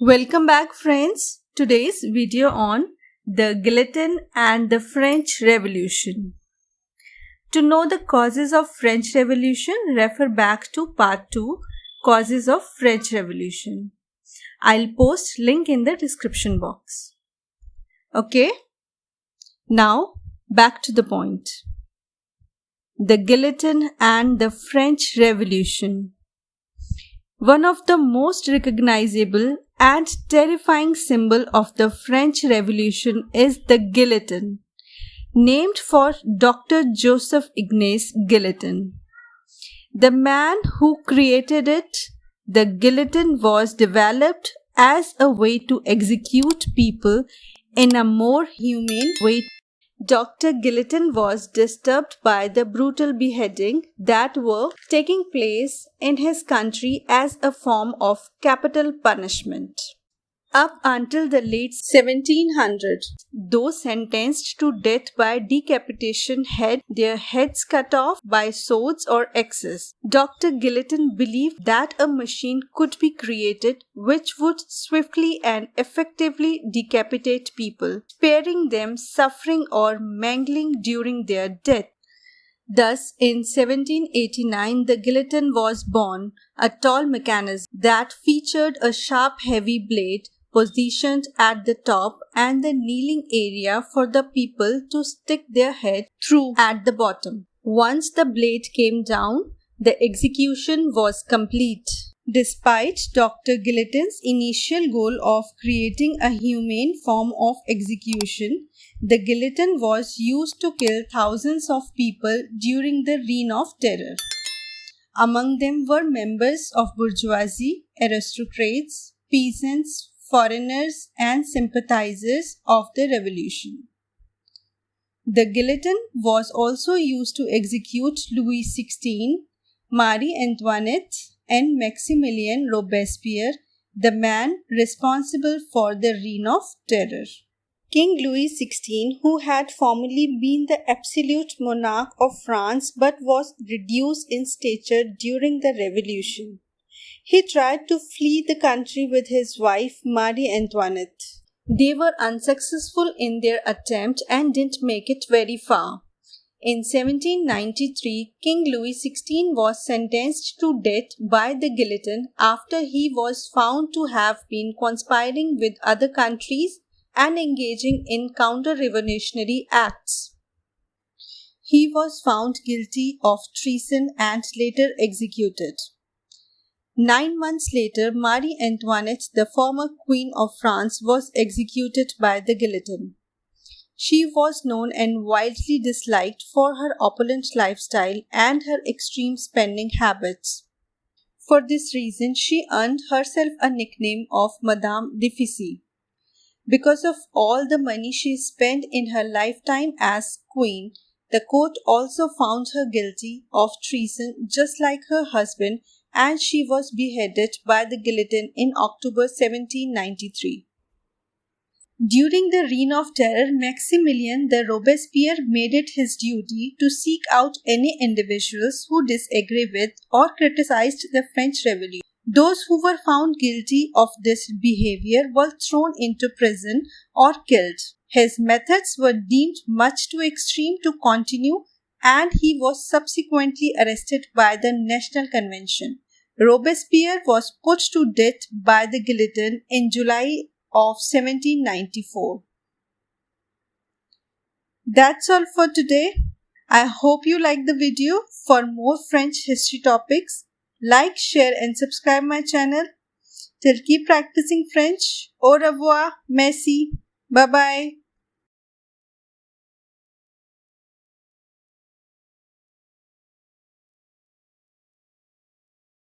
Welcome back, friends. Today's video on the guillotine and the French Revolution. To know the causes of French Revolution, refer back to part 2, Causes of French Revolution. I'll post link in the description box. Okay? Now, back to the point. The guillotine and the French Revolution. One of the most recognizable and terrifying symbol of the French Revolution is the guillotine, named for Dr. Joseph-Ignace Guillotine. The man who created it, the guillotine was developed as a way to execute people in a more humane way. Dr. Guillotine was disturbed by the brutal beheading that were taking place in his country as a form of capital punishment. Up until the late 1700s, those sentenced to death by decapitation had their heads cut off by swords or axes. Dr. Guillotine believed that a machine could be created which would swiftly and effectively decapitate people, sparing them suffering or mangling during their death. Thus, in 1789, the guillotine was born, a tall mechanism that featured a sharp, heavy blade positioned at the top and the kneeling area for the people to stick their head through at the bottom. Once the blade came down, the execution was complete. Despite Dr. Guillotine's initial goal of creating a humane form of execution, the guillotine was used to kill thousands of people during the Reign of Terror. Among them were members of bourgeoisie, aristocrats, peasants, foreigners, and sympathizers of the revolution. The guillotine was also used to execute Louis XVI, Marie-Antoinette, and Maximilien Robespierre, the man responsible for the Reign of Terror. King Louis XVI, who had formerly been the absolute monarch of France but was reduced in stature during the revolution, he tried to flee the country with his wife Marie-Antoinette. They were unsuccessful in their attempt and didn't make it very far. In 1793, King Louis XVI was sentenced to death by the guillotine after he was found to have been conspiring with other countries and engaging in counter-revolutionary acts. He was found guilty of treason and later executed. 9 months later, Marie-Antoinette, the former Queen of France, was executed by the guillotine. She was known and widely disliked for her opulent lifestyle and her extreme spending habits. For this reason, she earned herself a nickname of Madame Difficile. Because of all the money she spent in her lifetime as queen, the court also found her guilty of treason just like her husband, and she was beheaded by the guillotine in October 1793. During the Reign of Terror, Maximilien de Robespierre made it his duty to seek out any individuals who disagreed with or criticized the French Revolution. Those who were found guilty of this behavior were thrown into prison or killed. His methods were deemed much too extreme to continue, and he was subsequently arrested by the National Convention. Robespierre was put to death by the guillotine in July of 1794. That's all for today. I hope you liked the video. For more French history topics, like, share and subscribe my channel. Till keep practicing French. Au revoir. Merci. Bye bye.